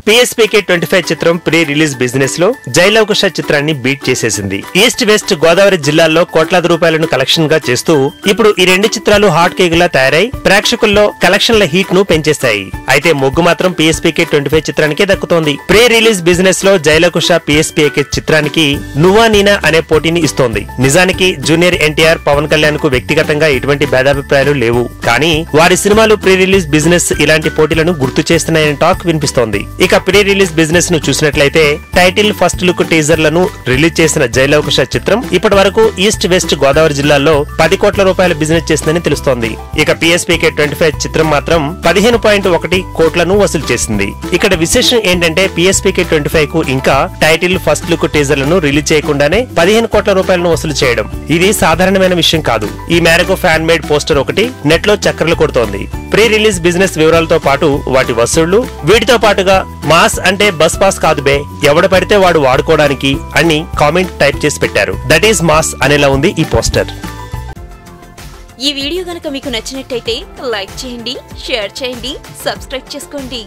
PSPK 25 చిత్రం pre release business లో జైలవకుశ చిత్రాన్ని బీట్ చేసేసింది. ఈస్ట్ వెస్ట్ గోదావరి జిల్లాల్లో కోట్లాది రూపాయలను కలెక్షన్ గా చేస్తూ ఇప్పుడు ఈ రెండు చిత్రాలు హాట్ కేక్ లా తయారై ప్రేక్షకుల్లో కలెక్షన్ల హీట్ ను పెంచేస్తాయి. అయితే మొగ్గు మాత్రం PSPK 25 చిత్రానికే దక్కుతోంది. ప్రీ రిలీజ్ బిజినెస్ లో జైలవకుశ PSPK చిత్రానికి నువ్వా నీనా అనే పోటీని ఇస్తోంది. నిజానికి జూనియర్ ఎన్టీఆర్, పవన్ కళ్యాణ్ కు వ్యక్తిగతంగా ఎటువంటి భేదాభిప్రాయాలు లేవు. కానీ వారి సినిమాలు ప్రీ రిలీజ్ బిజినెస్ ఇలాంటి పోటీలను గుర్తు చేస్తున్నాయని టాక్ వినిపిస్తోంది. ఇక ప్రీ రిలీజ్ బిజినెస్ ను చూసినట్లయితే టైటిల్, ఫస్ట్ లుక్ టీజర్లను రిలీజ్ చేసిన జైలవకుశ చిత్రం ఇప్పటి వరకు ఈస్ట్ వెస్ట్ గోదావరి జిల్లాల్లో 10 కోట్ల రూపాయల బిజినెస్ చేసిందని తెలుస్తోంది. ఇక PSPK 25 చిత్రం మాత్రం 15.1 కోట్లను వసూలు చేసింది. ఇక్కడ విశేషం ఏంటంటే PSPK 25 కు ఇంకా టైటిల్, ఫస్ట్ లుక్ టీజర్లను రిలీజ్ చేయకుండానే 15 కోట్ల రూపాయలను వసూలు చేయడం ఇది సాధారణమైన విషయం కాదు. ఈ మేరకు ఫ్యాన్ మేడ్ పోస్టర్ ఒకటి నెట్ లో చక్కర్లు కొడుతోంది. ప్రీ రిలీజ్ బిజినెస్ వివరాలతో పాటు వాటి వసూళ్లు, వీటితో పాటుగా మాస్ అంటే బస్ పాస్ కాదు బే, ఎవడ పడితే వాడు వాడుకోవడానికి అని కామెంట్ టైప్ చేసి పెట్టారు. దట్ ఈస్ మాస్ అనేలా ఉంది ఈ పోస్టర్. ఈ వీడియో గనుక మీకు నచ్చినట్టయితే లైక్ చేయండి, షేర్ చేయండి, సబ్స్క్రైబ్ చేసుకోండి.